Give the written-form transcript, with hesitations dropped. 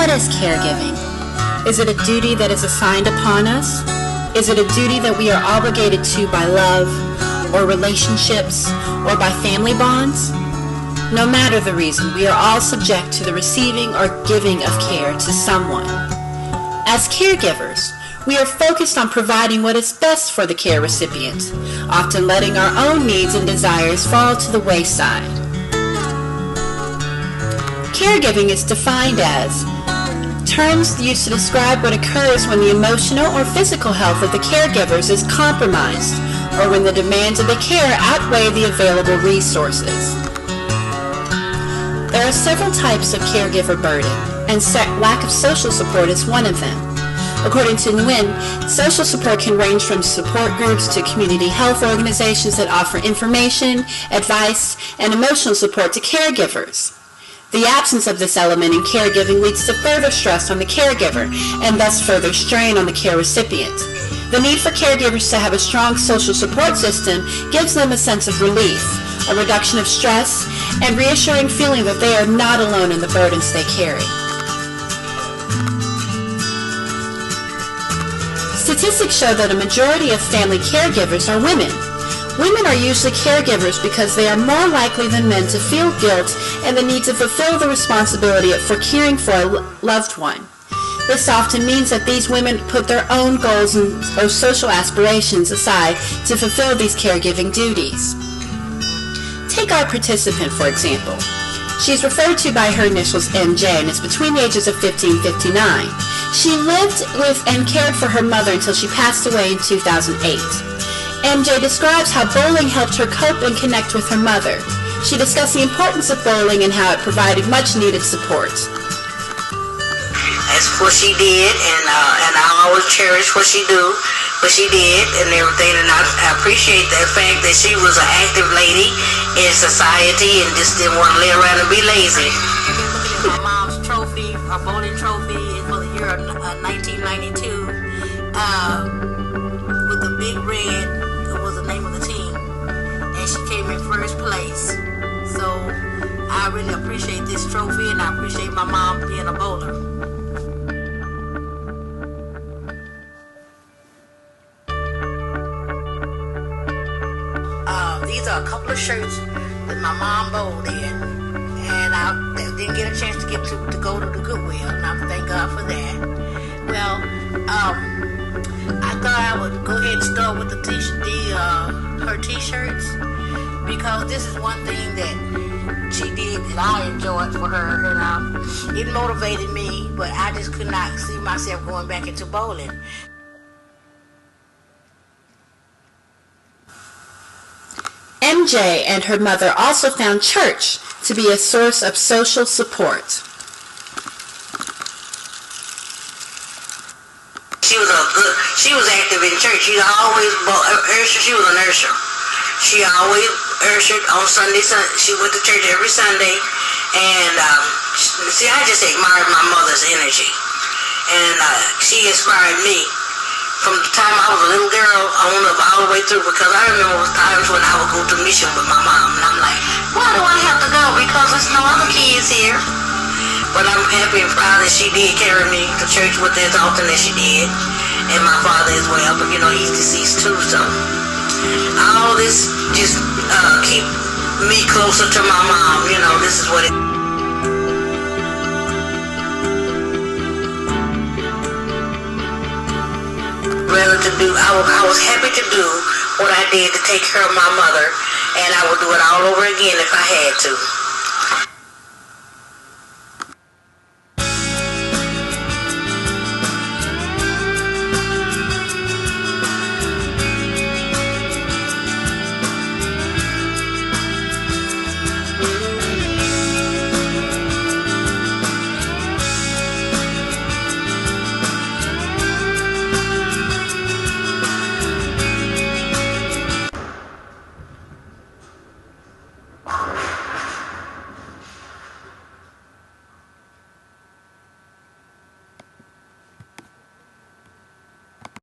What is caregiving? Is it a duty that is assigned upon us? Is it a duty that we are obligated to by love, or relationships, or by family bonds? No matter the reason, we are all subject to the receiving or giving of care to someone. As caregivers, we are focused on providing what is best for the care recipient, often letting our own needs and desires fall to the wayside. Caregiving is defined as terms used to describe what occurs when the emotional or physical health of the caregivers is compromised, or when the demands of the care outweigh the available resources. There are several types of caregiver burden, and lack of social support is one of them. According to Nguyen, social support can range from support groups to community health organizations that offer information, advice, and emotional support to caregivers. The absence of this element in caregiving leads to further stress on the caregiver and thus further strain on the care recipient. The need for caregivers to have a strong social support system gives them a sense of relief, a reduction of stress, and reassuring feeling that they are not alone in the burdens they carry. Statistics show that a majority of family caregivers are women. Women are usually caregivers because they are more likely than men to feel guilt and the need to fulfill the responsibility for caring for a loved one. This often means that these women put their own goals or social aspirations aside to fulfill these caregiving duties. Take our participant, for example. She's referred to by her initials MJ and is between the ages of 50 and 59. She lived with and cared for her mother until she passed away in 2008. MJ describes how bowling helped her cope and connect with her mother. She discussed the importance of bowling and how it provided much needed support. That's what she did, and I always cherish what she did and everything, and I appreciate that fact that she was an active lady in society and just didn't want to lay around and be lazy. My mom's trophy, our bowling trophy, is for the year of 1992, with the big red was the name of the team, and she came in first place. So I really appreciate this trophy, and I appreciate my mom being a bowler. These are a couple of shirts that my mom bowled in, and I didn't get a chance to go to the Goodwill, and I thank God for that. Well, I thought I would go ahead and start with her t-shirts, because this is one thing that she did that I enjoyed for her, and it motivated me, but I just could not see myself going back into bowling. MJ and her mother also found church to be a source of social support. She was active in church. She always, she was an usher. She always ushered on Sunday. She went to church every Sunday, and see, I just admired my mother's energy, and she inspired me. From the time I was a little girl on up all the way through, because I remember times when I would go to mission with my mom, and I'm like, why do I have to go? Because there's no other kids here. But I'm happy and proud that she did carry me to church with as often as she did, and my father as well. But you know, he's deceased too, so all this just keep me closer to my mom. You know, this is what it. I was happy to do what I did to take care of my mother, and I would do it all over again if I had to.